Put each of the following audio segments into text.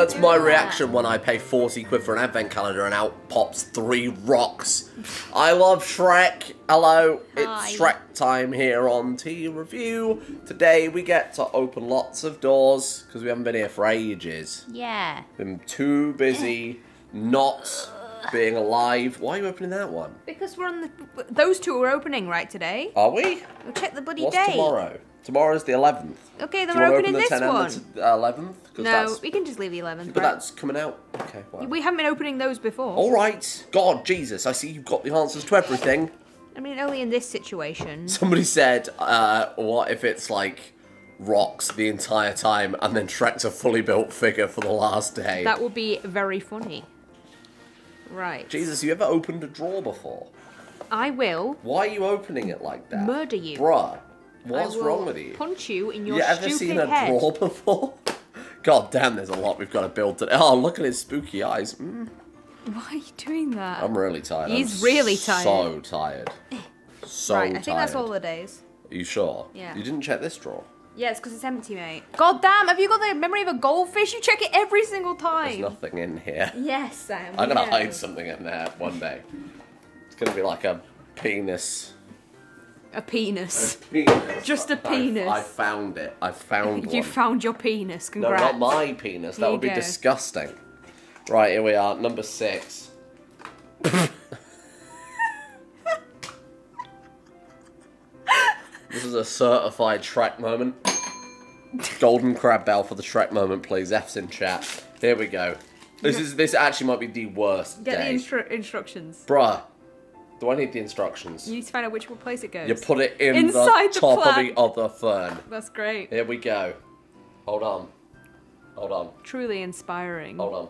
That's my reaction when I pay 40 quid for an advent calendar and out pops 3 rocks. I love Shrek. Hello, it's Shrek time here on Tea Review. Today we get to open lots of doors because we haven't been here for ages. Yeah. Been too busy not being alive. Why are you opening that one? Because we're on the... Those two are opening, right, today? Are we? We'll check the bloody What's date. tomorrow? Tomorrow's the 11th. Okay, then Do you we're want to opening open the this 10 one. and the 11th? No, we can just leave the 11th. But right? that's coming out. Okay, well. We haven't been opening those before. Alright. God, Jesus, I see you've got the answers to everything. I mean, only in this situation. Somebody said, what if it's like rocks the entire time and then Shrek's a fully built figure for the last day? That would be very funny. Right. Jesus, you ever opened a drawer before? I will. Why are you opening it like that? Murder you. Bruh, what's wrong with you? Punch you in your You stupid ever seen a head. drawer before? God damn, there's a lot we've got to build today. Oh, look at his spooky eyes. Why are you doing that? I'm really tired. He's really tired. So tired. So right, tired. I think that's all the days. Are you sure? Yeah. You didn't check this drawer? Yeah, it's because it's empty, mate. God damn, have you got the memory of a goldfish? You check it every single time. There's nothing in here. Yes, Sam. I'm gonna hide something in there one day. It's gonna be like a penis. A penis. Penis. Just a penis. I found it. I found one. You found your penis. No, Congrats. not my penis. That Here would be you go. disgusting. Right, here we are. Number 6. This is a certified Shrek moment. Golden crab bell for the Shrek moment, please. F's in chat. Here we go. This actually might be the worst Get day. the instructions. Bruh. Do I need the instructions? You need to find out which place it goes. You put it in Inside the the top of plant. the other fern. That's great. Here we go. Hold on. Hold on. Truly inspiring. Hold on.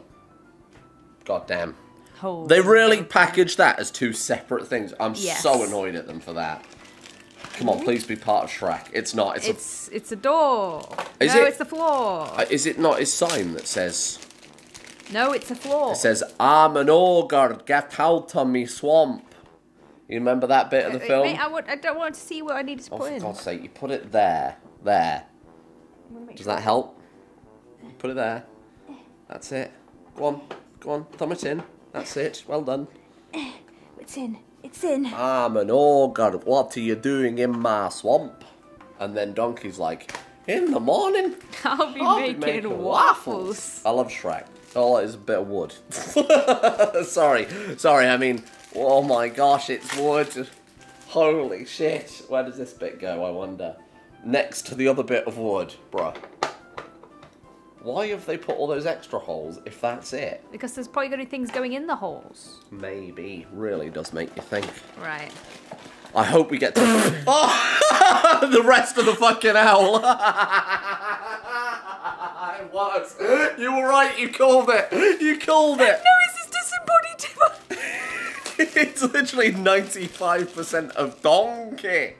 God damn. Holy They really God. packaged that as 2 separate things. I'm Yes. so annoyed at them for that. Come on, please be part of Shrek. It's not. It's a door. Is no, it? it's the floor. Is it not his sign that says... No, it's a floor. It says, I'm an ogre, get out of me swamp. You remember that bit of the film? Mate, I don't want to see what I needed to Oh, put for in. God's sake, you put it there. There. Does that help? Put it there. That's it. Go on. Go on. Thumb it in. That's it. Well done. It's in. It's in. I'm an ogre. What are you doing in my swamp? And then Donkey's like, in the morning, I'll be I'll be making waffles. I love Shrek. All it is a bit of wood. Sorry. I mean, oh my gosh, it's wood. Holy shit. Where does this bit go, I wonder? Next to the other bit of wood, bruh. Why have they put all those extra holes if that's it? Because there's probably going to be things going in the holes. Maybe. Really does make you think. Right. I hope we get to... Oh! The rest of the fucking owl. It was. You were right, you called it. You called it. No, it's his disembodied... It's literally 95% of donkey.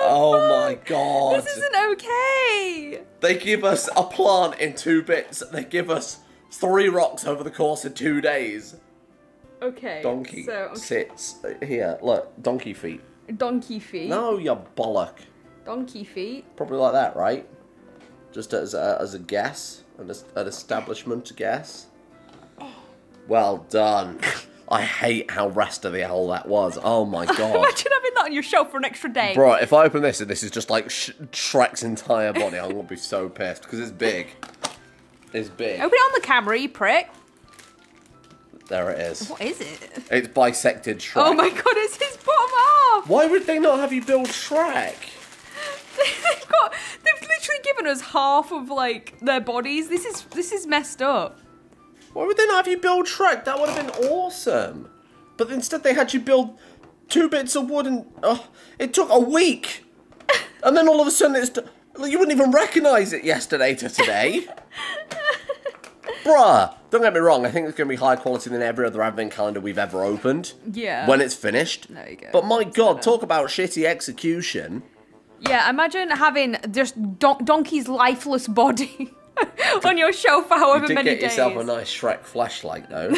Oh my god. This isn't okay. They give us a plant in 2 bits. They give us 3 rocks over the course of 2 days. Okay. Donkey So, sits here. Look, donkey feet. donkey feet. No, you bollock. Donkey feet. Probably like that, right? Just as a guess, an establishment guess. Well done. I hate how rest of the hell that was. Oh my god. Imagine having that on your shelf for an extra day. Bro, if I open this and this is just like Shrek's entire body, I'm gonna be so pissed because it's big. It's big. Open it on the camera, you prick. There it is. What is it? It's bisected Shrek. Oh my god, it's his bottom half. Why would they not have you build Shrek? They've literally given us half of like their bodies. This is messed up. Why would they not have you build Shrek? That would have been awesome. But instead they had you build 2 bits of wood and... it took a week. And then all of a sudden you wouldn't even recognise it yesterday to today. Bruh. Don't get me wrong, I think it's going to be higher quality than every other advent calendar we've ever opened. Yeah. When it's finished. There you go. But my god, talk about shitty execution. Yeah, imagine having just Donkey's lifeless body on your shelf for however You did many get days. yourself a nice Shrek flashlight though.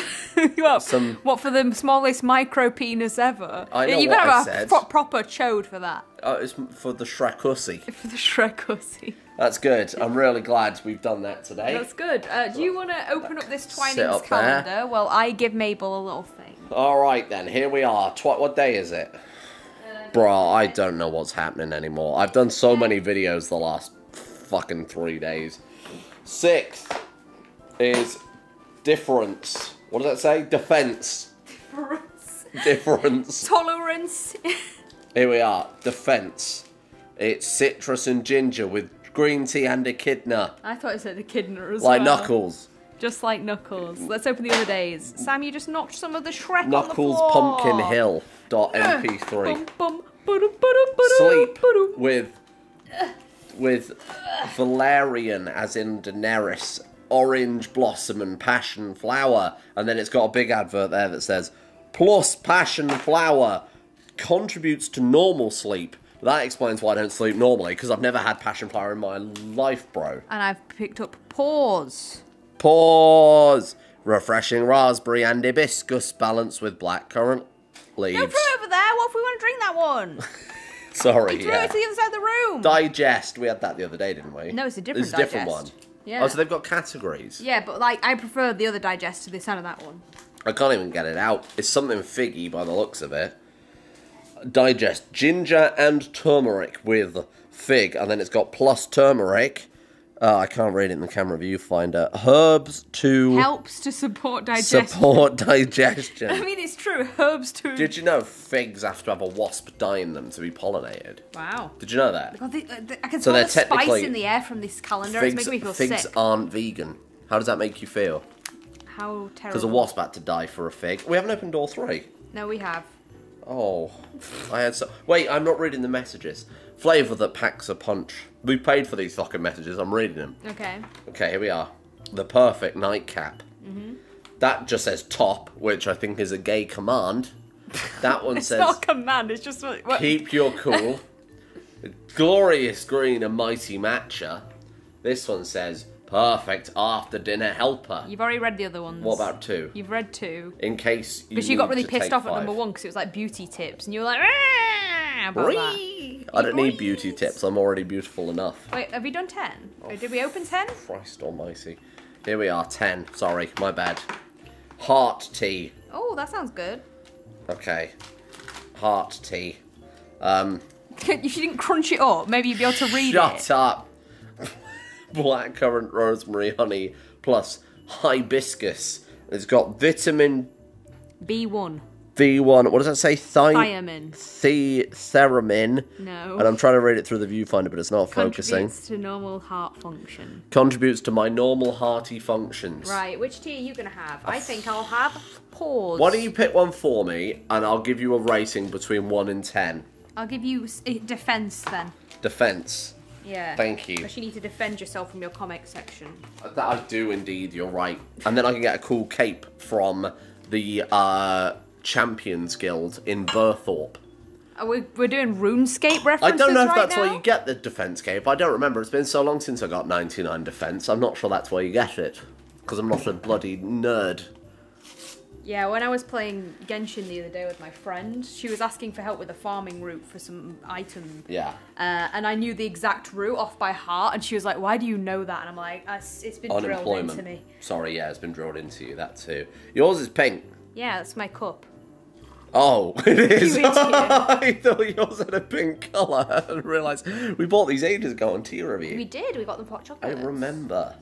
Well, Some- what, for the smallest micro penis ever? I know you what I gotta said. have a proper chode for that. It's for the Shrekussy. For the Shrek hussy. That's good. I'm really glad we've done that today. That's good. Do you want to open up this Sit Twinings up there. calendar while I give Mabel a little thing? All right, then. Here we are. What day is it? Bruh, I don't know what's happening anymore. I've done so many videos the last fucking 3 days. 6th is difference. What does that say? Defense. Difference. Tolerance. Here we are. Defense. It's citrus and ginger with green tea and echidna. I thought it said echidna as Like well. Knuckles. Just like Knuckles. Let's open the other days. Sam, you just knocked some of the Shrek Knuckles on the floor. Pumpkin Hill. .mp3. Sleep. Sleep with Valerian, as in Daenerys, Orange Blossom and Passion Flower. And then it's got a big advert there that says, plus Passion Flower contributes to normal sleep. That explains why I don't sleep normally, because I've never had Passion Flower in my life, bro. And I've picked up Pause. Pause. Refreshing raspberry and hibiscus balanced with blackcurrant leaves. Don't throw it over there. What if we want to drink that one? Sorry, You threw it to the other side of the room. Digest. We had that the other day, didn't we? No, it's a different It's a different Digest. one. Yeah. Oh, so they've got categories. Yeah, but like I prefer the other Digest to the sound of that one. I can't even get it out. It's something figgy by the looks of it. Digest ginger and turmeric with fig, and then it's got plus turmeric. I can't read it in the camera viewfinder. Herbs to Helps to support digestion. support digestion. I mean, it's true. Herbs to. Did you know figs have to have a wasp die in them to be pollinated? Wow. Did you know that? God, I can So smell they're the spice technically- in the air from this calendar. It's making me feel Figs sick. aren't vegan. How does that make you feel? How terrible. Because a wasp had to die for a fig. We haven't opened door 3. No, we have. Oh, I had so. Wait, I'm not reading the messages. Flavour that packs a punch. We paid for these fucking messages. I'm reading them. Okay. Okay, here we are. The perfect nightcap. That just says top, which I think is a gay command. That one It's says not a command. It's just what. keep your cool. Glorious green and mighty matcha. This one says perfect after dinner helper. You've already read the other ones. What about 2? You've read 2. In case you Because you got need really to pissed take off at 5. number 1 because it was like beauty tips, and you were like, "Ah," about that. Bree! I don't need beauty tips. I'm already beautiful enough. Wait, have we done 10? Or did we open 10? Christ almighty. Here we are, 10. Sorry, my bad. Heart tea. Oh, that sounds good. Okay. Heart tea. If you didn't crunch it up, maybe you'd be able to read Shut it. up. Blackcurrant, rosemary, honey, plus hibiscus. It's got vitamin B1. B1. What does that say? Thiamine. Theremin. No. And I'm trying to read it through the viewfinder, but it's not focusing. Contributes to normal heart function. Contributes to my normal hearty functions. Right, which tea are you going to have? I think I'll have Pause. Why don't you pick one for me, and I'll give you a rating between 1 and 10. I'll give you defense then. Defense. Yeah. Thank you. Because you need to defend yourself from your comic section. That I do indeed, you're right. And then I can get a cool cape from the Champions Guild in Burthorpe. We're doing RuneScape references I don't know if right that's now? where you get the defense cape. I don't remember. It's been so long since I got 99 defense. I'm not sure that's where you get it. Because I'm not a bloody nerd. Yeah, when I was playing Genshin the other day with my friend, she was asking for help with a farming route for some item. Yeah. And I knew the exact route off by heart, and she was like, why do you know that? And I'm like, it's been drilled Unemployment. into me. Sorry, yeah, it's been drilled into you, that too. Yours is pink. Yeah, that's my cup. Oh, it is. You idiot. I thought yours had a pink colour. I didn't realise. We bought these ages ago on Tea Review. We did, we got them hot I chocolate. remember.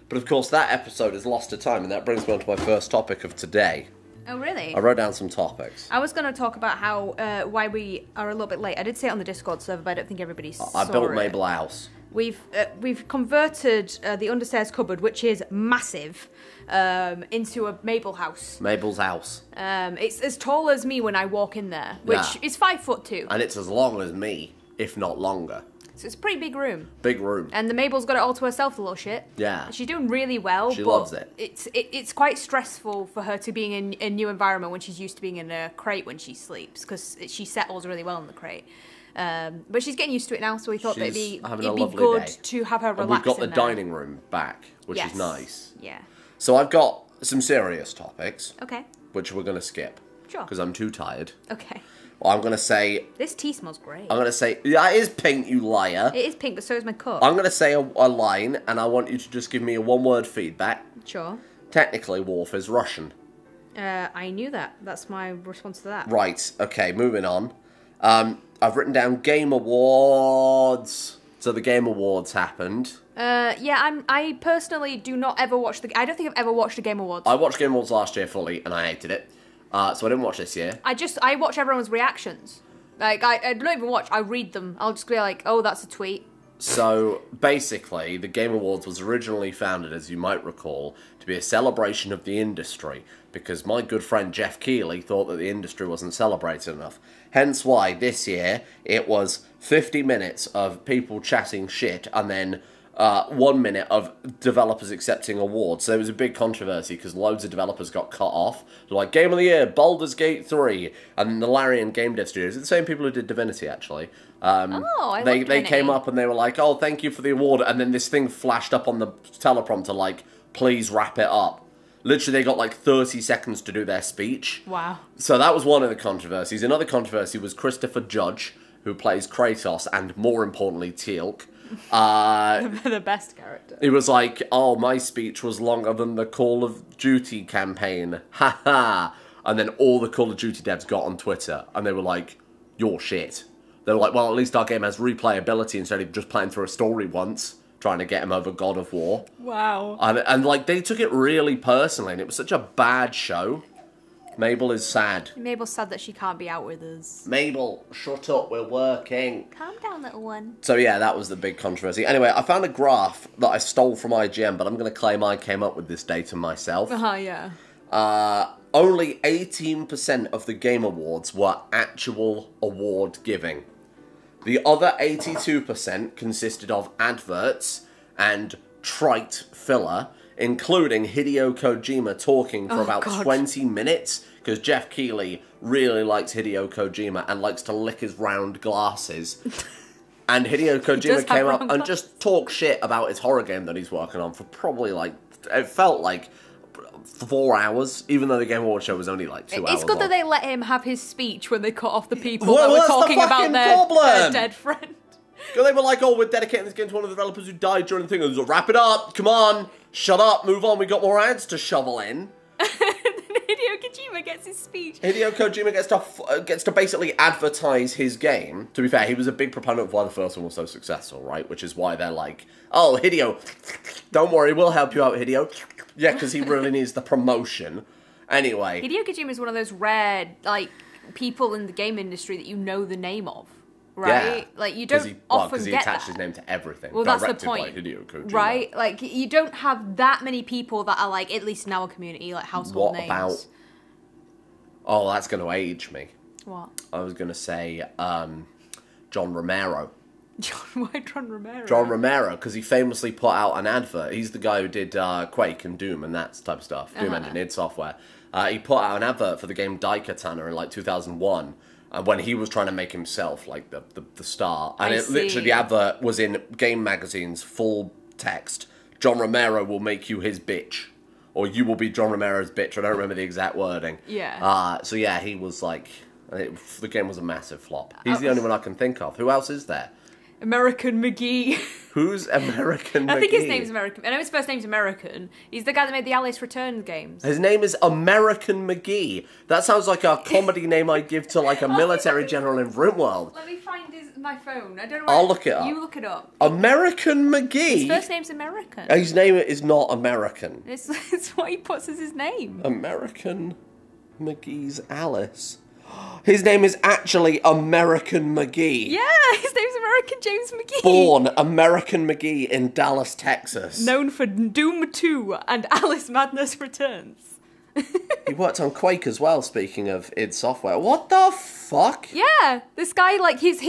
But of course, that episode is lost to time, and that brings me on to my first topic of today. Oh, really? I wrote down some topics. I was going to talk about how why we are a little bit late. I did say it on the Discord server, but I don't think everybody saw I built it. Mabel a house. We've converted the understairs cupboard, which is massive, into a Mabel house. Mabel's house. It's as tall as me when I walk in there, which Yeah. is 5'2". And it's as long as me, if not longer. So it's a pretty big room. Big room. And the Mabel's got it all to herself, the little shit. Yeah. She's doing really well. She but loves it. It's quite stressful for her to be in a new environment when she's used to being in a crate when she sleeps, because she settles really well in the crate. But she's getting used to it now, so we thought that it'd She's be having a good lovely day. to have her And relax we've got the in there. dining room back, which Yes. is nice. Yeah. So I've got some serious topics, Okay. which we're going to skip. Sure. Because I'm too tired. Okay. Well, I'm gonna say. This tea smells great. I'm gonna say. Yeah, it is pink, you liar. It is pink, but so is my cup. I'm gonna say a line, and I want you to just give me a one-word feedback. Sure. Technically, Worf is Russian. I knew that. That's my response to that. Right. Okay. Moving on. I've written down Game Awards. So the Game Awards happened. Yeah, I personally do not ever watch I don't think I've ever watched the Game Awards. I watched Game Awards last year fully, and I hated it. So I didn't watch this year. I watch everyone's reactions. Like, I don't even watch, I read them. I'll just be like, oh, that's a tweet. So, basically, the Game Awards was originally founded, as you might recall, to be a celebration of the industry, because my good friend Jeff Keighley thought that the industry wasn't celebrated enough. Hence why, this year, it was 50 minutes of people chatting shit, and then 1 minute of developers accepting awards. So there was a big controversy, because loads of developers got cut off. They're like, Game of the Year, Baldur's Gate 3, and the Larian Game Dev Studios. It's the same people who did Divinity, actually. They came up and they were like, oh, thank you for the award, and then this thing flashed up on the teleprompter like, please wrap it up. Literally, they got like 30 seconds to do their speech. Wow. So that was one of the controversies. Another controversy was Christopher Judge, who plays Kratos, and more importantly, Teal'c. The best character. It was like, oh, my speech was longer than the Call of Duty campaign. Ha ha. And then all the Call of Duty devs got on Twitter, and they were like, you're shit. They were like, well, at least our game has replayability instead of just playing through a story once, trying to get him over God of War. Wow. And like, they took it really personally, and it was such a bad show. Mabel is sad. Mabel's sad that she can't be out with us. Mabel, shut up, we're working. Calm down, little one. So yeah, that was the big controversy. Anyway, I found a graph that I stole from IGN, but I'm going to claim I came up with this data myself. Yeah. Only 18% of the Game Awards were actual award giving. The other 82% consisted of adverts and trite filler, including Hideo Kojima talking for about 20 minutes, because Jeff Keighley really likes Hideo Kojima and likes to lick his round glasses. And Hideo Kojima came up and just talked shit about his horror game that he's working on for probably like, it felt like 4 hours, even though the Game Awards show was only like 2 hours. It's good long. that they let him have his speech when they cut off the people that were talking about their dead friend. They were like, oh, we're dedicating this game to one of the developers who died during the thing. And like, wrap it up, come on, shut up, move on, we got more ads to shovel in. Hideo Kojima gets his speech. Hideo Kojima gets to basically advertise his game. To be fair, he was a big proponent of why the first one was so successful, right? Which is why they're like, oh, Hideo, don't worry, we'll help you out, Hideo. Yeah, because he really needs the promotion. Anyway. Hideo Kojima is one of those rare, like, people in the game industry that you know the name of, right? Yeah. Like, you don't often because he get attached that. his name to everything. Well, that's the point, by Hideo Kojima. right? Like, you don't have that many people that are, like, at least in our community, like, household names. What about... Oh, that's going to age me. What? I was going to say John Romero. Why John Romero? John Romero, because he famously put out an advert. He's the guy who did Quake and Doom and that type of stuff. Doom engineered software. He put out an advert for the game Daikatana in like 2001 when he was trying to make himself like the star. And literally the advert was in game magazines, full text. John Romero will make you his bitch. Or you will be John Romero's bitch. I don't remember the exact wording. Yeah. So yeah, he was like... the game was a massive flop. He's the only one I can think of. Who else is there? American McGee. Who's American McGee? I think his name's American. I know his first name's American. He's the guy that made the Alice Returns games. His name is American McGee. That sounds like a comedy name I'd give to like a military general in RimWorld. Let me find my phone. I don't know. I'll look it up. You look it up. American McGee? His first name's American. His name is not American. It's what he puts as his name. American McGee's Alice. His name is actually American McGee. Yeah, his name's American James McGee. Born American McGee in Dallas, Texas. Known for Doom 2 and Alice Madness Returns. He worked on Quake as well, speaking of id Software. What the fuck? Yeah, this guy, like, his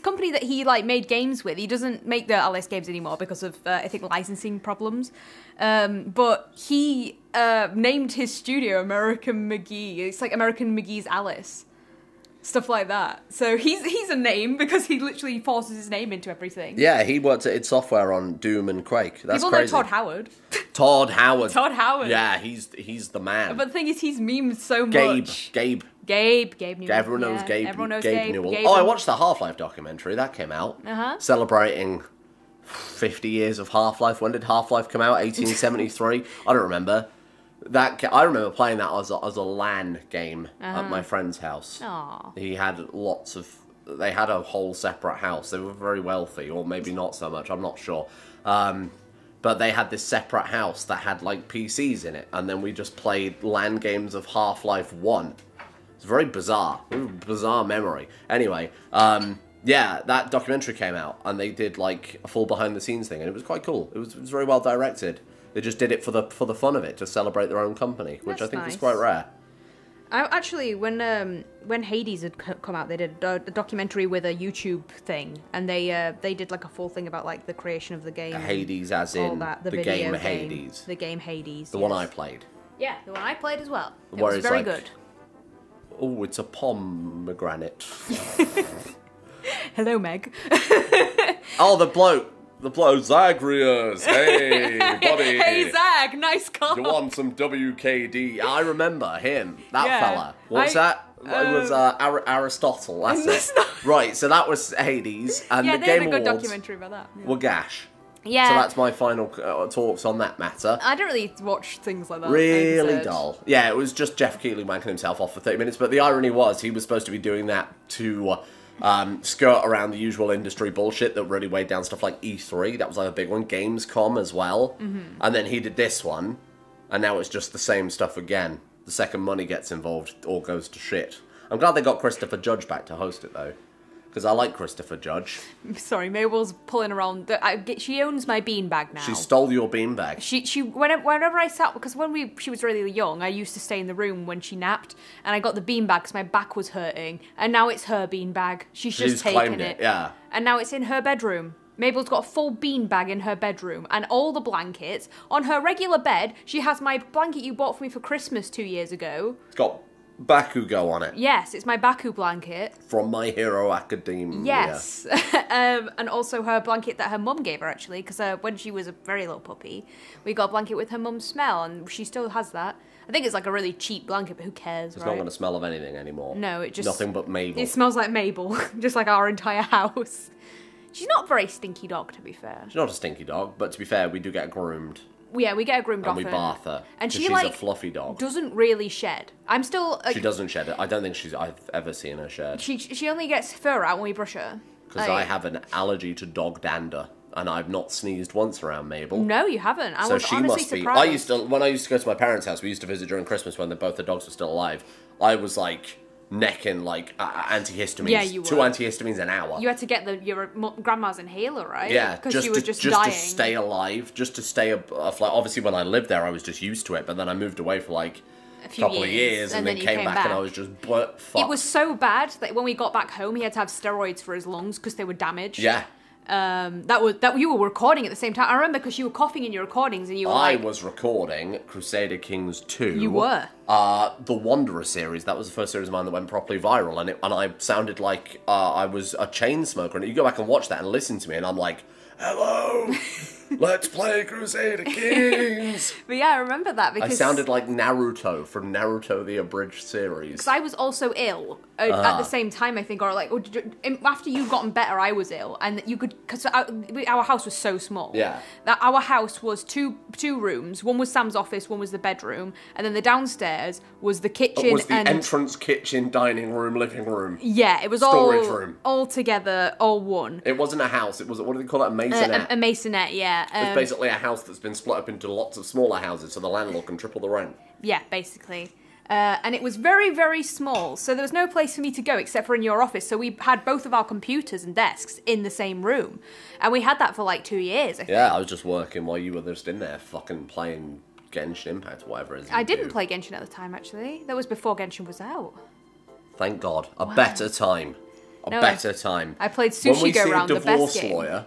company that he, like, made games with, he doesn't make the Alice games anymore because of, I think, licensing problems. But he named his studio American McGee. It's like American McGee's Alice. Stuff like that. So he's a name because he literally forces his name into everything. Yeah, he worked at id Software on Doom and Quake. That's People crazy. know Todd Howard. Todd Howard. Todd Howard. Yeah, he's the man. But the thing is, he's memed so much. Gabe. Gabe Newell. Everyone knows yeah. Gabe. Everyone knows Gabe Newell. Gabe Oh, I and- watched the Half-Life documentary that came out, Uh-huh. celebrating 50 years of Half-Life. When did Half-Life come out? 1873. I don't remember. I remember playing that as a LAN game at my friend's house. Aw. He had lots of. They had a whole separate house. They were very wealthy, or maybe not so much. I'm not sure. But they had this separate house that had like PCs in it, and then we just played LAN games of Half-Life 1. It's very bizarre. Bizarre memory. Anyway, yeah, that documentary came out, and they did like a full behind-the-scenes thing, and it was quite cool. It was very well directed. They just did it for the fun of it, to celebrate their own company, which That's I think is nice. quite rare. I actually, when Hades had come out, they did a documentary with a YouTube thing, and they did like a full thing about like the creation of the game. Hades, as all in that, the video game Hades, The game Hades. the one I played. Yeah, the one I played as well. It Where was it's very like- good. Oh, it's a pomegranate. Hello, Meg. Oh, the bloke, Zagreus. Hey, buddy. Hey, Zag, nice call. You want some WKD? I remember him, that Yeah. fella. What's that? It was Aristotle, that's It's it. not- Right, so that was Hades, and Yeah, the they had Game a good Awards documentary about that. were gash. Yeah. So that's my final talks on that matter. I don't really watch things like that. Really episode. dull. Yeah, it was just Jeff Keighley wanking himself off for 30 minutes, but the irony was he was supposed to be doing that to skirt around the usual industry bullshit that really weighed down stuff like E3. That was like a big one. Gamescom as well. Mm-hmm. And then he did this one, and now it's just the same stuff again. The second money gets involved, it all goes to shit. I'm glad they got Christopher Judge back to host it, though. Because I like Christopher Judge. Sorry, Mabel's pulling around. She owns my beanbag now. She stole your beanbag. Whenever I sat, because when she was really young, I used to stay in the room when she napped, and I got the beanbag because my back was hurting, and now it's her beanbag. She's just taken claimed it, yeah. And now it's in her bedroom. Mabel's got a full beanbag in her bedroom, and all the blankets. On her regular bed, she has my blanket you bought for me for Christmas 2 years ago. It's got Bakugo on it. Yes, it's my Baku blanket. From My Hero Academia. Yes. And also her blanket that her mum gave her, actually, because when she was a very little puppy, we got a blanket with her mum's smell, and she still has that. I think it's like a really cheap blanket, but who cares, It's right? not going to smell of anything anymore. No, it just... Nothing but Mabel. It smells like Mabel, just like our entire house. She's not a very stinky dog, to be fair. She's not a stinky dog, but to be fair, we do get groomed. Yeah, we get her groomed And often. we bath her. And 'cause she, she's like, a fluffy dog. doesn't really shed. I'm still... She doesn't shed it. I don't think I've ever seen her shed. She only gets fur out when we brush her. Because I have an allergy to dog dander, and I've not sneezed once around Mabel. No, you haven't. I So was she honestly must be. surprised. When I used to go to my parents' house, we used to visit during Christmas when both the dogs were still alive. I was like necking like antihistamines. Yeah, you 2 were. antihistamines an hour. You had to get your grandma's inhaler, right? Yeah, because she was just dying. to stay alive, just to stay afloat. Obviously, when I lived there, I was just used to it. But then I moved away for like A few couple of years, and then you came back, and I was just fucked. It was so bad that when we got back home, he had to have steroids for his lungs because they were damaged. Yeah. That you were recording at the same time. I remember because you were coughing in your recordings, and you were I like, was recording Crusader Kings 2. You were? The Wanderer series. That was the first series of mine that went properly viral, and I sounded like I was a chain smoker. And you go back and watch that and listen to me, and I'm like, hello, let's play Crusader Kings. But yeah, I remember that because I sounded like Naruto from Naruto the Abridged series. Because I was also ill at the same time, I think, or like after you'd gotten better, I was ill, and you could because our house was so small. Yeah. That our house was two rooms. One was Sam's office, one was the bedroom, and then the downstairs was the kitchen. It was the and entrance, kitchen, dining room, living room. yeah, it was Storage room. all together, all one. It wasn't a house. It was, what do they call it, a maisonette? A masonette, yeah. It's basically a house that's been split up into lots of smaller houses, so the landlord can triple the rent. Yeah, basically. And it was very, very small, so there was no place for me to go except for in your office. So we had both of our computers and desks in the same room. And we had that for like 2 years, I think. Yeah, I was just working while you were just in there fucking playing Genshin Impact or whatever it is. I didn't play Genshin at the time, actually. That was before Genshin was out. Thank God. A better time. No, Better time. I played When Sushi we Go see a Round, the best divorce game. lawyer,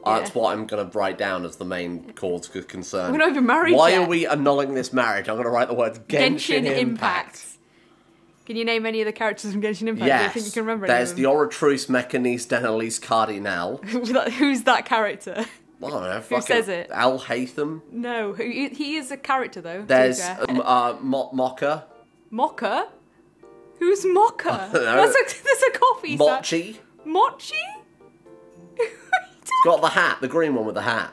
that's what I'm going to write down as the main cause of concern. We're not even married Why yet. are we annulling this marriage? I'm going to write the words Genshin, Impact. Can you name any of the characters from Genshin Impact? Yes. I don't think you can remember There's any the Oratrice Mechaniste and Elise Cardinal. of them. Who's that character? I don't know. Who says it? Al Haytham. No, he is a character, though. to be There's fair. Mocha. Mocha? Who's Mocha? don't know. That's a coffee. Mochi. Mochi? Got the hat, the green one with the hat.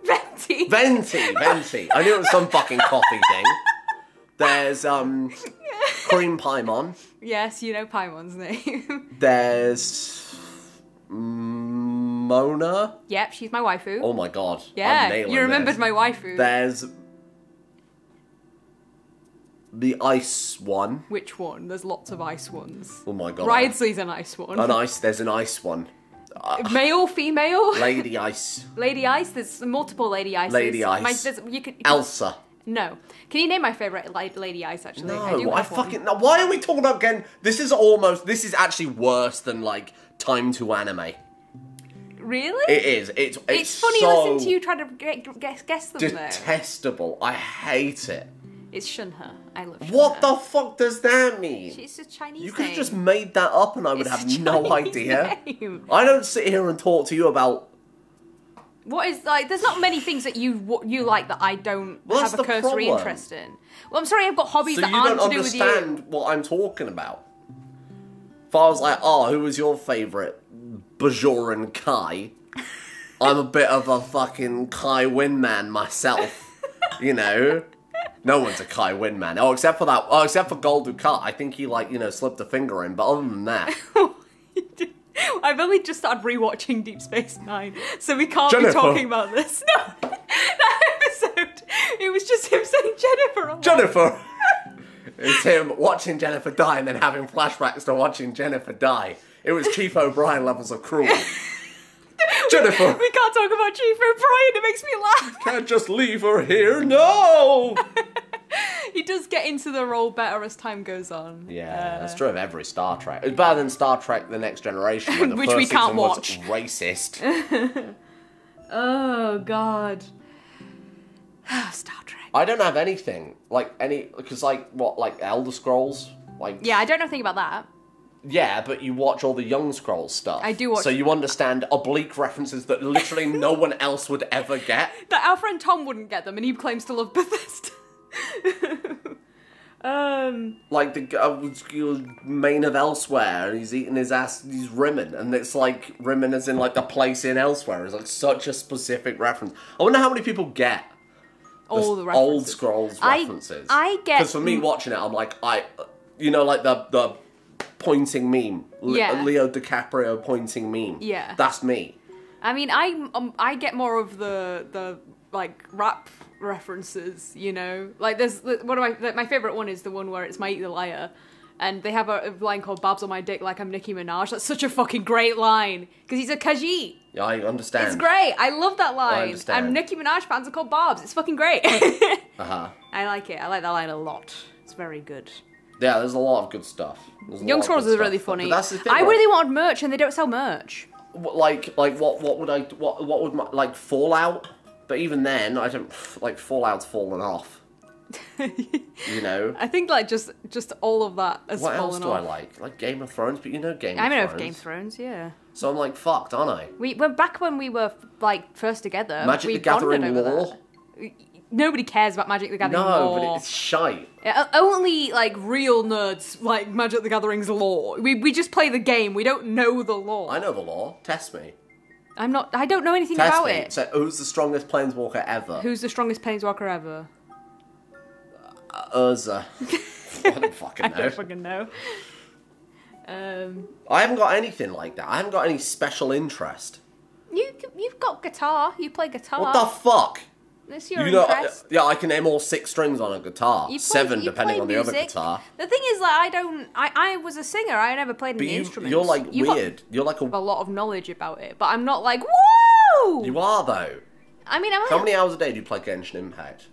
Venti. Venti. I knew it was some fucking coffee thing. There's Cream Paimon. Yes, you know Paimon's name. There's Mona. Yep, she's my waifu. Oh my god. I'm yeah, nailing you remembered this. my waifu. There's the ice one. Which one? There's lots of ice ones. Oh my god. Ridesley's an ice one. There's an ice one. Male, female? Lady Ice. Lady Ice? There's multiple Lady Ices. Lady Ice. You can, Elsa. No. Can you name my favourite Lady Ice, actually? I do No, have one. now, why are we talking about again? This is actually worse than, like, Time to Anime. Really? It is. It's funny so listening to you try to guess them, though. detestable. I hate it. It's Shunhe. I love Shunhe. What the fuck does that mean? It's a Chinese You could have name. just made that up and I would It's have a no Chinese idea. name. I don't sit here and talk to you about... What is, like, there's not many things that you like that I don't Well, have that's a the cursory problem. interest in. Well, I'm sorry, I've got hobbies So that you aren't don't to do with you. understand what I'm talking about. If I was like, oh, who was your favourite? Bajoran Kai. I'm a bit of a fucking Kai Windman myself. You know? No one's a Kai Windman. Oh, except for that. Oh, except for Gul Dukat. I think he, like, slipped a finger in. But other than that... I've only just started rewatching Deep Space Nine, so we can't Jennifer. be talking about this. No, that episode, it was just him saying Jennifer. I'm like, Jennifer! It's him watching Jennifer die and then having flashbacks to watching Jennifer die. It was Chief O'Brien levels of cruel. Jennifer! We can't talk about Chief O'Brien, it makes me laugh. Can't just leave her here, no! He does get into the role better as time goes on. Yeah, that's true of every Star Trek. It's better than Star Trek The Next Generation, where the Which first we can't season was watch. racist. Oh, God. Star Trek. I don't have anything, because, Elder Scrolls? Yeah, I don't know anything about that. Yeah, but you watch all the Young Scrolls stuff. I do watch- So you understand oblique references that literally no one else would ever get. That our friend Tom wouldn't get them, and he claims to love Bethesda. Like the main of Elsewhere, and he's eating his ass, he's Rimmen, and it's like Rimmen as in like the place in Elsewhere is like such a specific reference. I wonder how many people get All the old references. Scrolls I references. get- Because for me watching it, I'm like, like the pointing meme, Yeah. Leo DiCaprio pointing meme. Yeah. That's me. I mean, I get more of the like rap references, Like there's one of my favorite one is the one where it's Mike the Liar, and they have a line called "Babs on my dick like I'm Nicki Minaj." That's such a fucking great line because he's a Khajiit. Yeah, I understand. It's great. I love that line. understand. And Nicki Minaj fans are called Barbs. It's fucking great. Uh-huh. I like it. I like that line a lot. It's very good. Yeah, there's a lot of good stuff. There's a Young lot of Scrolls good is really stuff. funny. But that's the thing, I right? really wanted merch, and they don't sell merch. What would my, like, Fallout? But even then, I don't, like, Fallout's fallen off. You know? I think like just all of that has What else fallen do off. I like? Like Game of Thrones, but you know Game I of know Thrones. Game of Thrones, yeah. So I'm like, fucked, aren't I? We went back when we were like first together. Magic we the Gathering bonded over lore? that. Nobody cares about Magic the Gathering No, lore. but it's shite. Only like real nerds like Magic the Gathering's lore. We just play the game. We don't know the lore. I know the lore. Test me. I don't know anything Test about me. it. So, who's the strongest planeswalker ever? Who's the strongest planeswalker ever? Urza. I don't fucking I know. don't fucking know. I haven't got anything like that. I haven't got any special interest. You've got guitar. You play guitar. What the fuck? That's your You know, interest. yeah, I can name all 6 strings on a guitar. You play- 7 you depending play on the other music. guitar. The thing is, like, I was a singer. I never played But any instruments. you're like You've got weird. You're like a a. lot of knowledge about it, but I'm not like, whoa! You are though. I mean, I'm How many hours a day do you play Genshin Impact?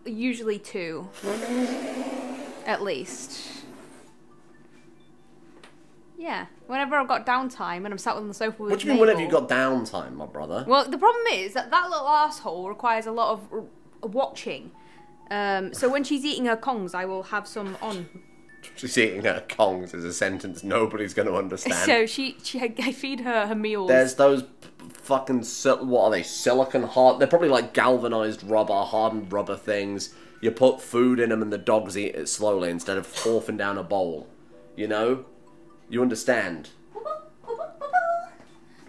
usually 2. At least. Yeah. Whenever I've got downtime and I'm sat on the sofa with What do you mean? Whenever you Mabel- got downtime, my brother? Well, the problem is that little asshole requires a lot of watching. So when she's eating her kongs, I will have some on. She's eating her kongs is a sentence nobody's going to understand. So I feed her meals. There's those fucking what are they? Silicon hard. They're probably like galvanized rubber, hardened rubber things. You put food in them and the dogs eat it slowly instead of forfing down a bowl. You know? You understand.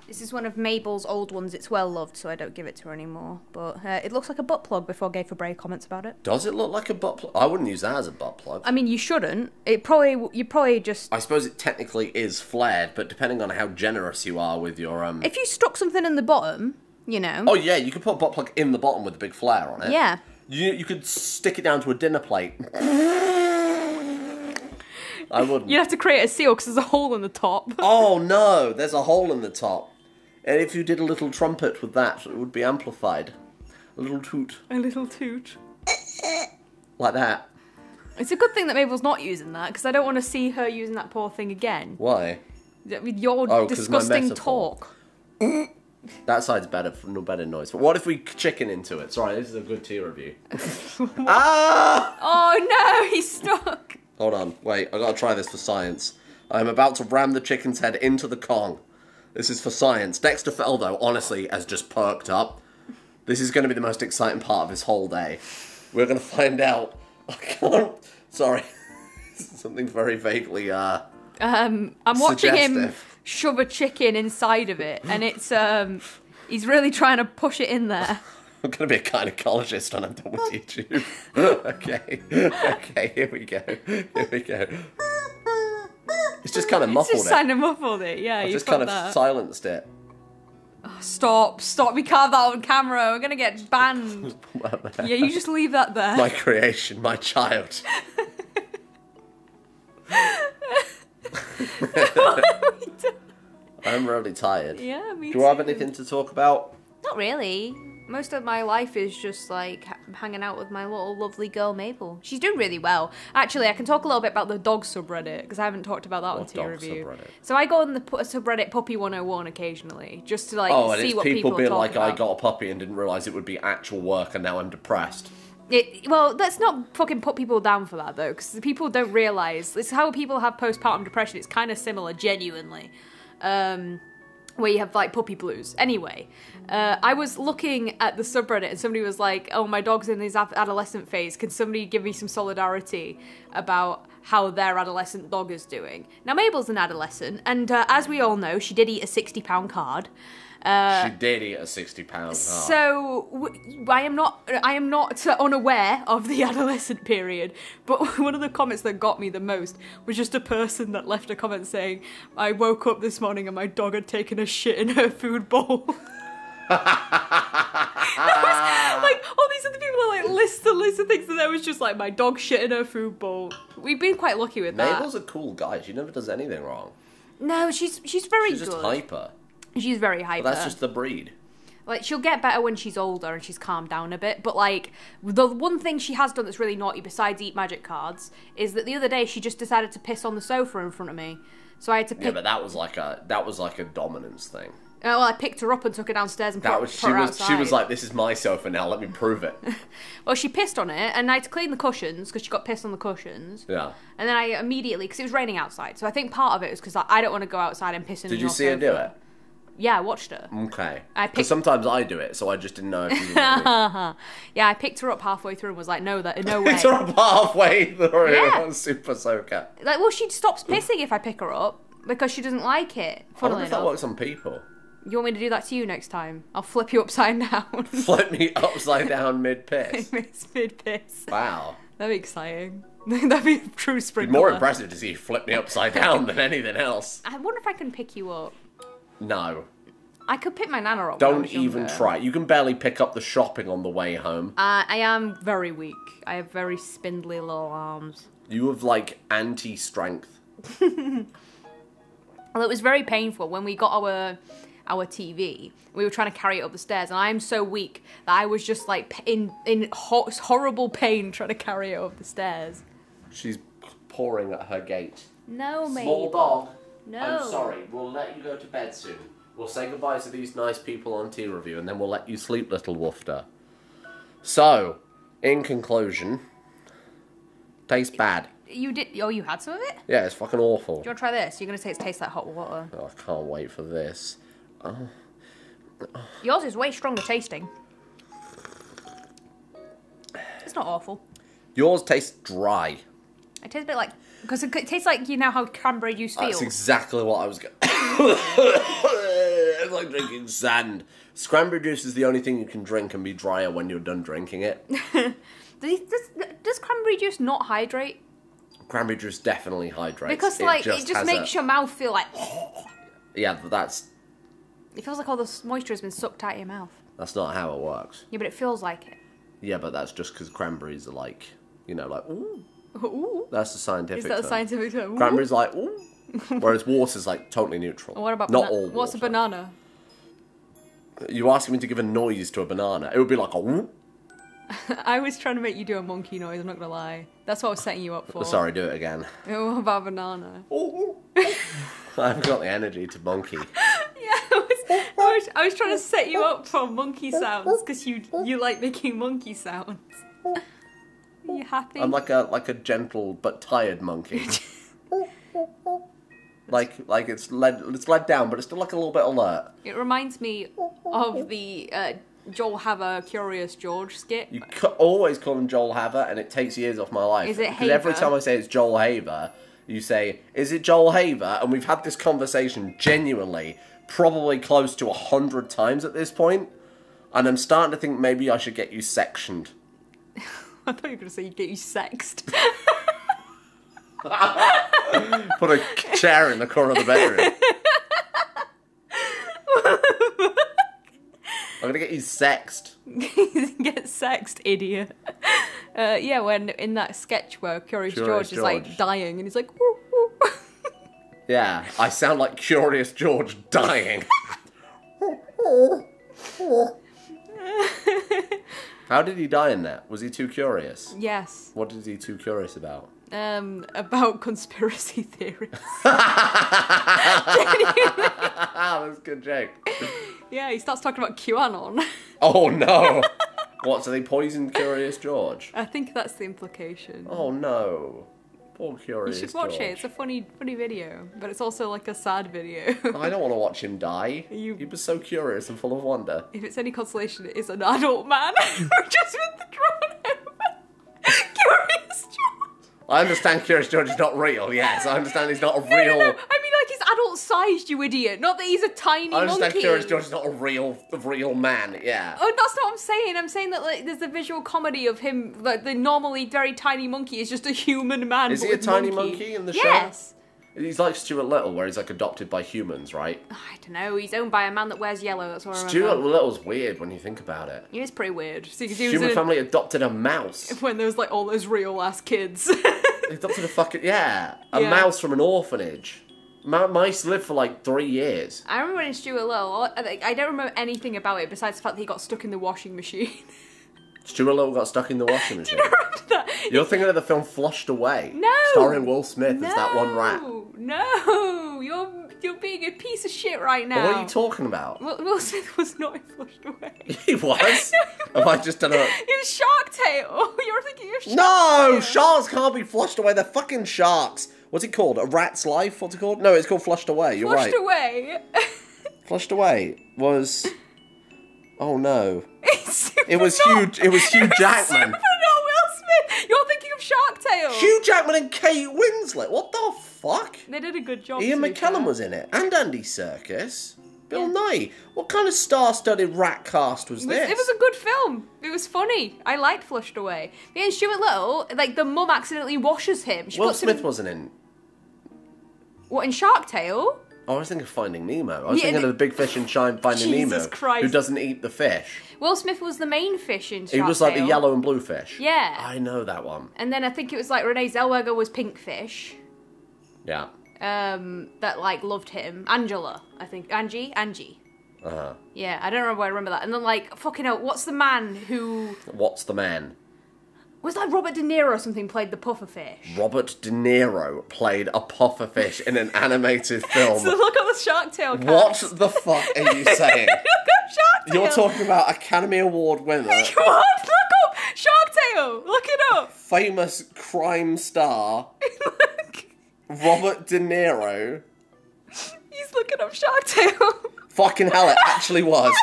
This is one of Mabel's old ones. It's well loved, so I don't give it to her anymore. But it looks like a butt plug before Gay for Bray comments about it. Does it look like a butt plug? I wouldn't use that as a butt plug. I mean, you shouldn't. You probably just... I suppose it technically is flared, but depending on how generous you are with your... If you stuck something in the bottom, you know... Oh, yeah, you could put a butt plug in the bottom with a big flare on it. Yeah. You could stick it down to a dinner plate. I wouldn't. You'd have to create a seal because there's a hole in the top. Oh, no, there's a hole in the top. And if you did a little trumpet with that, it would be amplified. A little toot. A little toot. Like that. It's a good thing that Mabel's not using that, because I don't want to see her using that poor thing again. Why? With your 'Cause disgusting my metaphor. talk. That side's better, no better noise. But what if we chicken into it? Sorry, this is a good tea review. Ah! Oh no, he's stuck. Hold on, wait, I gotta try this for science. I'm about to ram the chicken's head into the Kong. This is for science. Dexter Feldo, honestly, has just perked up. This is going to be the most exciting part of his whole day. We're going to find out. I can't... Sorry. Something very vaguely, I'm watching him suggestive. shove a chicken inside of it, and it's, he's really trying to push it in there. I'm going to be a gynecologist when I'm done with YouTube. Okay. Okay, here we go. Here we go. It's just kind of muffled Just kind of muffled it, yeah. I you just put kind of that. silenced it. Stop, we can't have that on camera. We're gonna get banned. Yeah, you just leave that there. My creation, my child. I'm really tired. Yeah, me Do you have too. anything to talk about? Not really. Most of my life is just like hanging out with my little lovely girl Mabel. She's doing really well. Actually, I can talk a little bit about the dog subreddit because I haven't talked about that on What Tea dog Review. subreddit? So I go on the subreddit Puppy 101 occasionally just to like Oh, and see it's what people are being talking like, about. I got a puppy and didn't realise it would be actual work and now I'm depressed. Well, let's not fucking put people down for that though, because people don't realise. It's how people have postpartum depression. It's kind of similar, genuinely. Where you have like puppy blues. Anyway, I was looking at the subreddit and somebody was like, oh, my dog's in his adolescent phase. Can somebody give me some solidarity about how their adolescent dog is doing? Now, Mabel's an adolescent, and as we all know, she did eat a £60 card. She did eat a £60 heart. So I am not unaware of the adolescent period, but one of the comments that got me the most was just a person that left a comment saying, I woke up this morning and my dog had taken a shit in her food bowl. Like all these other people are like list of things, and there was just like my dog shit in her food bowl. We've been quite lucky with that. Mabel's a cool guy. She never does anything wrong. No, she's very She's good. just hyper. She's very hyper. But that's just the breed. Like, she'll get better when she's older and she's calmed down a bit, but, like, the one thing she has done that's really naughty besides eat magic cards is that the other day she just decided to piss on the sofa in front of me. So I had to pick... Yeah, but that was like a dominance thing. Well, I picked her up and took her downstairs and put her outside. She was like, this is my sofa now, let me prove it. Well, she pissed on it, and I had to clean the cushions, because she got pissed on the cushions. Yeah. And then I immediately... Because it was raining outside, so I think part of it was because I don't want to go outside and piss in your Did you see her do it? Yeah, I watched her. Okay. I Because picked- sometimes I do it, so I just didn't know if you were Yeah, I picked her up halfway through and was like, no way. It's up halfway through. Yeah. Super soaker. Like, well, she stops pissing if I pick her up because she doesn't like it. I Funnily wonder if that enough. works on people. You want me to do that to you next time? I'll flip you upside down. Flip me upside down mid-piss. It's mid-piss. Wow. That'd be exciting. That'd be a true It'd sprinkler. be more impressive to see you flip me upside down than anything else. I wonder if I can pick you up. No. I could pick my nana up. when I Don't was even younger. try. You can barely pick up the shopping on the way home. I am very weak. I have very spindly little arms. You have, like, anti-strength. Well, it was very painful when we got our TV. We were trying to carry it up the stairs, and I am so weak that I was just like in horrible pain trying to carry it up the stairs. She's pawing at her gate. No, mate. Small dog. No. I'm sorry. We'll let you go to bed soon. We'll say goodbye to these nice people on Tea Review, and then we'll let you sleep, little woofter. So, in conclusion, tastes bad. You did? Oh, you had some of it? Yeah, it's fucking awful. Do you want to try this? You're gonna say it tastes like hot water. Oh, I can't wait for this. Yours is way stronger tasting. It's not awful. Yours tastes dry. It tastes a bit like Because it tastes like, you know how cranberry juice feels. That's exactly what I was going. It's like drinking sand. Cranberry juice is the only thing you can drink and be drier when you're done drinking it. Does cranberry juice not hydrate? Cranberry juice definitely hydrates. Because it just makes your mouth feel like. Yeah, but that's. It feels like all the moisture has been sucked out of your mouth. That's not how it works. Yeah, but it feels like it. Yeah, but that's just because cranberries are like, you know, like ooh. Ooh. That's the scientific Is that term. a scientific term? Ooh. Cranberries like ooh. Whereas water's like totally neutral. And what about not all? What's a water. banana? You asking me to give a noise to a banana? It would be like a whoop. I was trying to make you do a monkey noise, I'm not gonna lie. That's what I was setting you up for. Sorry, do it again. What about a banana? I haven't got the energy to monkey. Yeah, I was trying to set you up for monkey sounds because you like making monkey sounds. Are you happy? I'm like a gentle but tired monkey. like it's led down, but it's still like a little bit alert. It reminds me of the Joel Haver Curious George skit. You always call him Joel Haver, and it takes years off my life. Is it Because every Haver? time I say it's Joel Haver, you say, "Is it Joel Haver?" And we've had this conversation genuinely, probably close to 100 times at this point, and I'm starting to think maybe I should get you sectioned. I thought you were going to say you'd get you sexed. Put a chair in the corner of the bedroom. I'm gonna get you sexed. Get sexed, idiot. Yeah, when in that sketch where Curious George is like dying and he's like, woo, woo. Yeah, I sound like Curious George dying. How did he die in that? Was he too curious? Yes. What is he too curious about? About conspiracy theories. That's a good joke. Yeah, he starts talking about QAnon. Oh no! What, so they poisoned Curious George? I think that's the implication. Oh no. Poor Curious You should watch George. it. It's a funny video, but it's also like a sad video. I don't want to watch him die. He was so curious and full of wonder. If it's any consolation, it is an adult man just with the drawn over. Curious George. I understand Curious George is not real, yes. I understand he's not a real... No. I mean, like, he's adult-sized, you idiot. Not that he's a tiny I understand monkey. Curious George is not a real man, yeah. Oh, that's not what I'm saying. I'm saying that, like, there's a visual comedy of him, like, the normally very tiny monkey is just a human man. Is he a tiny monkey in the show? Yes. He's like Stuart Little, where he's like adopted by humans, right? I don't know. He's owned by a man that wears yellow. That's what I remember. Stuart Little's weird when you think about it. It is pretty weird. See, 'cause he was Human in family adopted a mouse. when there was like all those real ass kids. They adopted a fucking... Yeah. A Yeah. mouse from an orphanage. Mice live for like 3 years. I remember in Stuart Little. I don't remember anything about it besides the fact that he got stuck in the washing machine. Stuart Little got stuck in the washing machine. Do you remember that? You're thinking of the film Flushed Away. No. Starring Will Smith as that one rat. No, you're being a piece of shit right now. What are you talking about? Will Smith was not in Flushed Away. He was? Have I just done a... It was Shark Tale. You're thinking of Shark No! Tale. Sharks can't be flushed away. They're fucking sharks. What's it called? A Rat's Life? What's it called? No, it's called Flushed Away. You're Flushed right. Away. Flushed Away was... Oh no. It's It was super Hugh. It was Hugh Jackman. Super not Will Smith. You're thinking of Shark Tale. Hugh Jackman and Kate Winslet. What the fuck? They did a good job. Ian to be McKellen fair. was in it, and Andy Serkis. Bill Yeah. Nye. What kind of star-studded rat cast was this? It was a good film. It was funny. I liked Flushed Away. Yeah, and Stuart Little, like the mum accidentally washes him. She Will puts Smith him wasn't in. What in Shark Tale? Oh, I was thinking of Finding Nemo. I was Yeah, thinking of the big fish in Finding Jesus Nemo, Christ. who doesn't eat the fish. Will Smith was the main fish in Shark He was like the Tale. yellow and blue fish. Yeah. I know that one. And then I think it was like Renee Zellweger was pink fish. Yeah. That like loved him. Angela, I think. Angie. Uh-huh. Yeah, I don't remember why I remember that. And then like fucking hell, what's the man who What's the man? was like Robert De Niro or something played the puffer fish? Robert De Niro played a puffer fish in an animated film. So look at the Shark Tale cast. What the fuck are you saying? Look up Shark Tale. You're talking about Academy Award winner, What? Look up Shark Tale. Look it up. famous crime star, Look. Robert De Niro. He's looking up Shark Tale. Fucking hell, it actually was.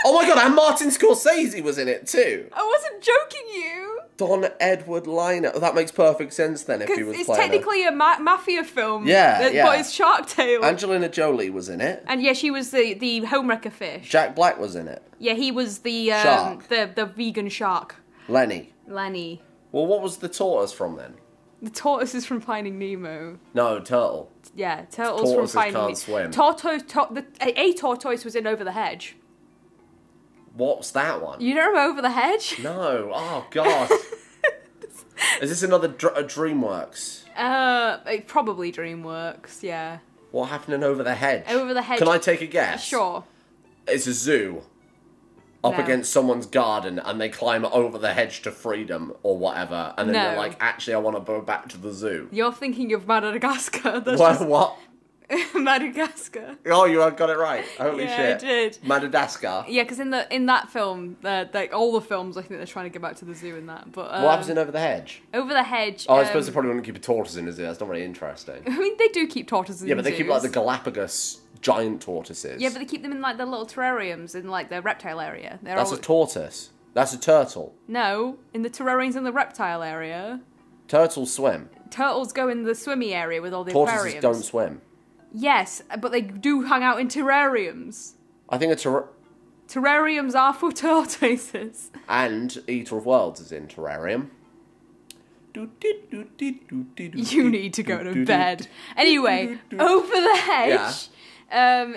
Oh my god, and Martin Scorsese was in it too. I wasn't joking you. Don Edward Liner. That makes perfect sense then if he was It's playing technically a mafia film. Yeah, yeah. But it's Shark Tale. Angelina Jolie was in it. And yeah, she was the homewrecker fish. Jack Black was in it. Yeah, he was the Shark. the vegan shark. Lenny. Lenny. Well, what was the tortoise from then? The tortoise is from Finding Nemo. No, turtle. Yeah, turtles Tortoises from Finding can't Nemo. swim. A tortoise was in Over the Hedge. What's that one? You don't remember Over the Hedge? No. Oh, God. Is this another DreamWorks? Probably DreamWorks, yeah. What happened in Over the Hedge? Over the Hedge. Can I take a guess? Sure. It's a zoo. Up No. against someone's garden and they climb over the hedge to freedom or whatever. And then No. they're like, actually, I want to go back to the zoo. You're thinking of Madagascar. That's What? just Madagascar. Oh, you got it right. Holy Yeah, shit. I did. Madagascar. Yeah, because in that film, like all the films, I think they're trying to get back to the zoo in that. But What happens in Over the Hedge? Over the Hedge. Oh, I suppose they probably wouldn't keep a tortoise in a zoo. That's not very interesting. I mean, they do keep tortoises. Yeah, in but they keep like the zoos. Galapagos giant tortoises. Yeah, but they keep them in like the little terrariums in like the reptile area. They're That's all... a tortoise. That's a turtle. No, in the terrariums in the reptile area. Turtles swim. Turtles go in the swimmy area with all the Tortoises aquariums. don't swim. Yes, but they do hang out in terrariums. I think Terrariums are for tortoises. and Eater of Worlds is in Terrarium. You need to go to bed. Anyway, Over the Hedge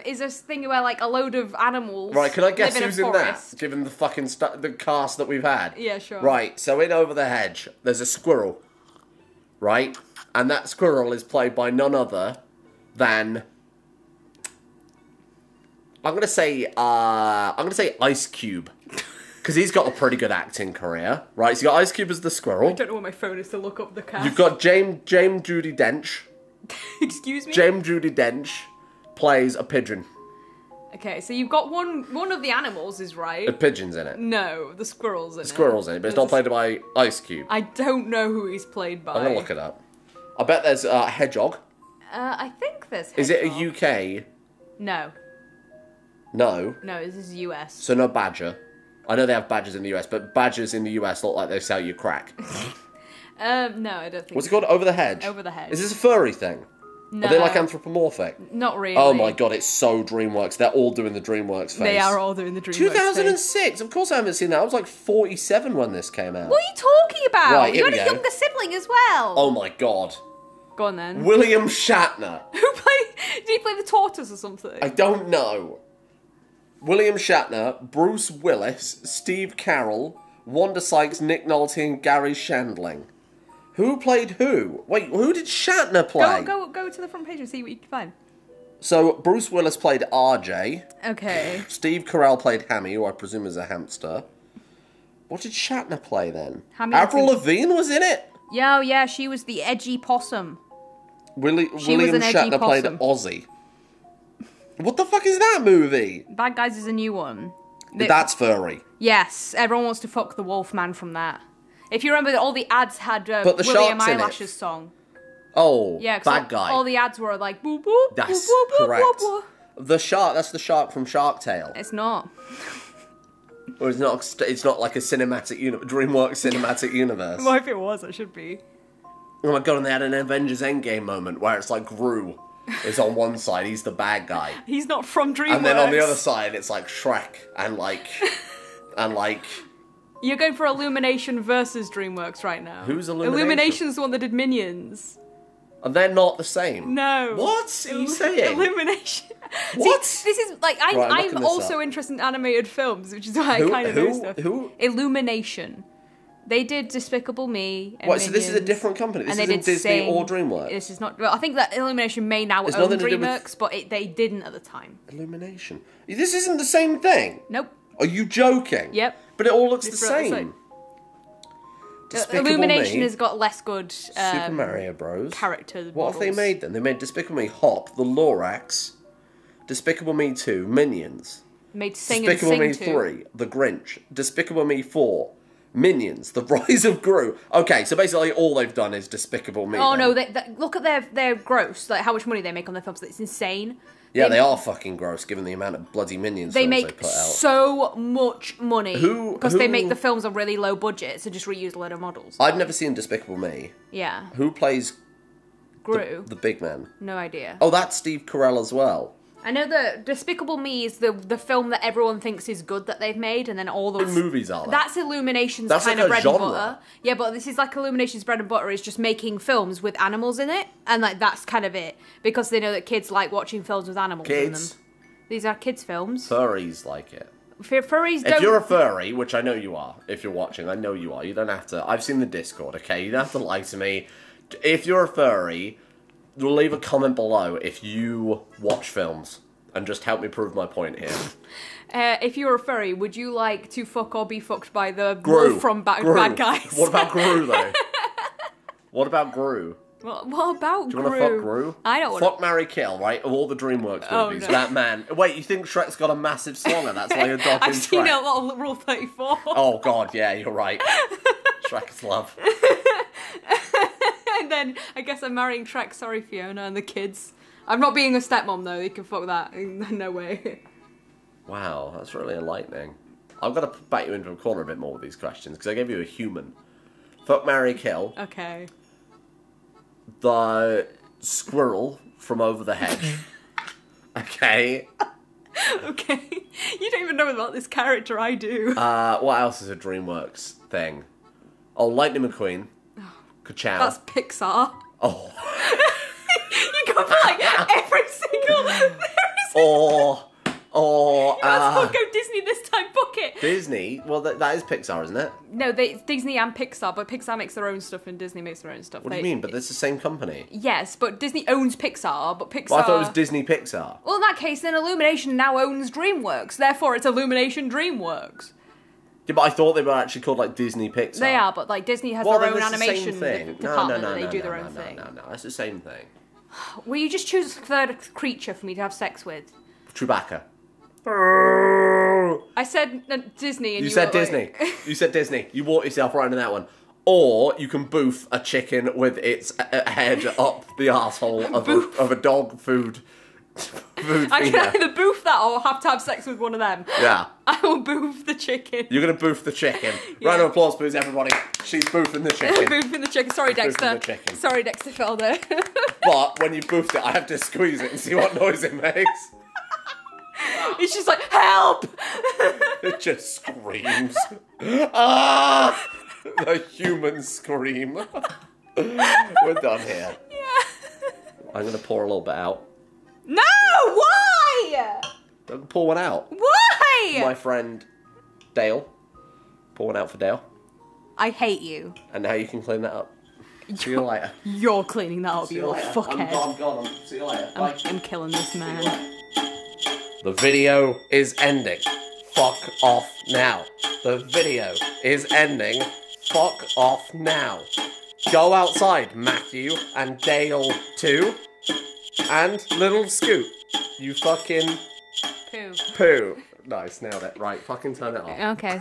is this thing where like a load of animals Right, can I guess live in who's a in that? forest. Given the fucking the cast that we've had. Yeah, sure. Right, so in Over the Hedge, there's a squirrel. Right? And that squirrel is played by none other than... I'm gonna say Ice Cube. Because he's got a pretty good acting career. Right, so you got Ice Cube as the I squirrel. don't know where my phone is to look up the cast. You've got James Judi Dench. Excuse me? James Judi Dench plays a pigeon. Okay, so you've got one of the animals is right. A pigeon's in it. No, the squirrel's in it. Squirrel's in it, but it's not played by Ice Cube. I don't know who he's played by. I'm gonna look it up. I bet there's a hedgehog. I think there's Is it hedgehog. a UK? No. No. No, this is US. So no badger. I know they have badgers in the US, but badgers in the US look like they sell you crack. No, I don't think What's it called? Over the Hedge? Over the Hedge. Is this a furry thing? No. Are they like anthropomorphic? Not really. Oh my god, it's so DreamWorks. They're all doing the DreamWorks face. They are all doing the DreamWorks 2006. Of course I haven't seen that. I was like 47 when this came out. What are you talking about? Right, you here had we a go. younger sibling as well. Oh my god. Go on then. William Shatner. Who played... Did he play the tortoise or something? I don't know. William Shatner, Bruce Willis, Steve Carell, Wanda Sykes, Nick Nolte, and Gary Shandling. Who played who? Wait, who did Shatner play? Go to the front page and see what you can find. So, Bruce Willis played RJ. Okay. Steve Carell played Hammy, who I presume is a hamster. What did Shatner play then? Hammy, Avril I think- Lavigne was in it? Yeah, yeah, she was the edgy possum. William an edgy Shatner played possum. Ozzy. What the fuck is that movie? Bad Guys is a new one. That's furry. Yes, everyone wants to fuck the Wolfman from that. If you remember, all the ads had But the William shark's in it. Eyelash's song. Oh, Yeah, 'cause bad guy. all the ads were like, boop, boop, That's boop, boop, correct. boop, boop. The shark, that's the shark from Shark Tale. It's not. Or it's not like a cinematic DreamWorks cinematic universe. Well, if it was, it should be. Oh my god, and they had an Avengers Endgame moment where it's like Gru is on one side, he's the bad guy. He's not from DreamWorks. And then on the other side it's like Shrek and like You're going for Illumination versus DreamWorks right now. Who's Illumination? Illumination's the one that did Minions. and they're not the same. No. What are you saying? Illumination. What? See, this is like Right, I'm looking I'm this also up. interested in animated films, which is why I kind of know stuff. Who? Illumination. They did Despicable Me. And What, so this is a Minions, different company? This and they isn't did Disney Sing. or DreamWorks? This is not. Well, I think that Illumination may now It's own nothing to do with- DreamWorks, but they didn't at the time. Illumination. This isn't the same thing. Nope. Are you joking? Yep. But it all looks the It's about the same. same. Despicable Illumination Me, has got less good Super Mario Bros. character What have they models. made then? They made Despicable Me Hop, The Lorax, Despicable Me 2, Minions, Made Sing Despicable and Me Sing 2. 3, The Grinch, Despicable Me 4, Minions, The Rise of Gru. Okay, so basically all they've done is Despicable Me. Oh then. no, look at their gross, like how much money they make on their films. It's insane. Yeah, they are fucking gross, given the amount of bloody Minions They films make they put out. so much money because they make who- the films on really low budgets and just reuse a load of models. I've never seen Despicable Me. Yeah, Who plays Gru. the big man? No idea. Oh, that's Steve Carell as well. I know that Despicable Me is the film that everyone thinks is good that they've made, and then all the What movies are that? That's Illumination's That's kind like of a bread genre. and butter. Yeah, but this is like Illumination's bread and butter is just making films with animals in it, and like that's kind of it because they know that kids like watching films with animals in Kids. them. These are kids' films. Furries like it. Furries don't. If you're a furry, which I know you are, if you're watching, I know you are. You don't have to. I've seen the Discord, okay? You don't have to lie to me. If you're a furry, we'll leave a comment below if you watch films. And just help me prove my point here. If you're a furry, would you like to fuck or be fucked by the Gru. wolf from Bad Guys? What about Gru, though? What about Gru? What about Do you Gru? want to fuck Gru? I don't want Fuck, marry, kill, right? Of all the DreamWorks Oh, movies, no. that man. Wait, you think Shrek's got a massive slonger? That's why you're dodging I've seen Shrek. a lot of Rule 34. Oh, God, yeah, you're right. Shrek is love. And then I guess I'm marrying Shrek. Sorry, Fiona and the kids. I'm not being a stepmom though. You can fuck that. No way. Wow, that's really enlightening. I've got to back you into a corner a bit more with these questions, because I gave you a human. Fuck, marry, kill. Okay. The squirrel from over the hedge. Okay. Okay. You don't even know about this character. I do. What else is a DreamWorks thing? Oh, Lightning McQueen. Ka-chow. That's Pixar. Oh. You go for like every single. Or Let's not go Disney this time. Book it. Disney. Well, that is Pixar, isn't it? No, Disney and Pixar, but Pixar makes their own stuff and Disney makes their own stuff. What do you mean? But it's the same company. Yes, but Disney owns Pixar, but Pixar. Well, I thought it was Disney Pixar. Well, in that case, then Illumination now owns DreamWorks. Therefore, it's Illumination DreamWorks. Yeah, but I thought they were actually called like Disney Pixar. They are, but like Disney has Well, their then own it's the same animation thing. department No, that they do their own thing. No, that's the same thing. Will you just choose a third creature for me to have sex with? Chewbacca. I said Disney, and You you said were Disney. like- You said Disney. You walked yourself right into that one. Or you can boof a chicken with its head up the arsehole of a dog food I feeder. can either boof that or have to have sex with one of them. Yeah. I will boof the chicken. You're going to boof the chicken. Yeah. Round of applause, please, everybody. She's boofing the chicken. Boofing the chicken. Sorry, Boofing Dexter. the chicken. Sorry, Dexter Felder. But when you boofed it, I have to squeeze it and see what noise it makes. It's just like, help! It just screams. Ah! The human scream. We're done here. Yeah. I'm going to pour a little bit out. No! Why? Don't pour one out. Why? My friend Dale. Pour one out for Dale. I hate you. And now you can clean that up. See you later. You're cleaning that up, See you you little later. I'm fuckhead. gone. See you later. Bye. I'm killing this man. The video is ending. Fuck off now. The video is ending. Fuck off now. Go outside, Matthew, and Dale too. And little Scoot. You fucking Poo. poo. Nice, nailed it. Right, fucking turn it off. Okay.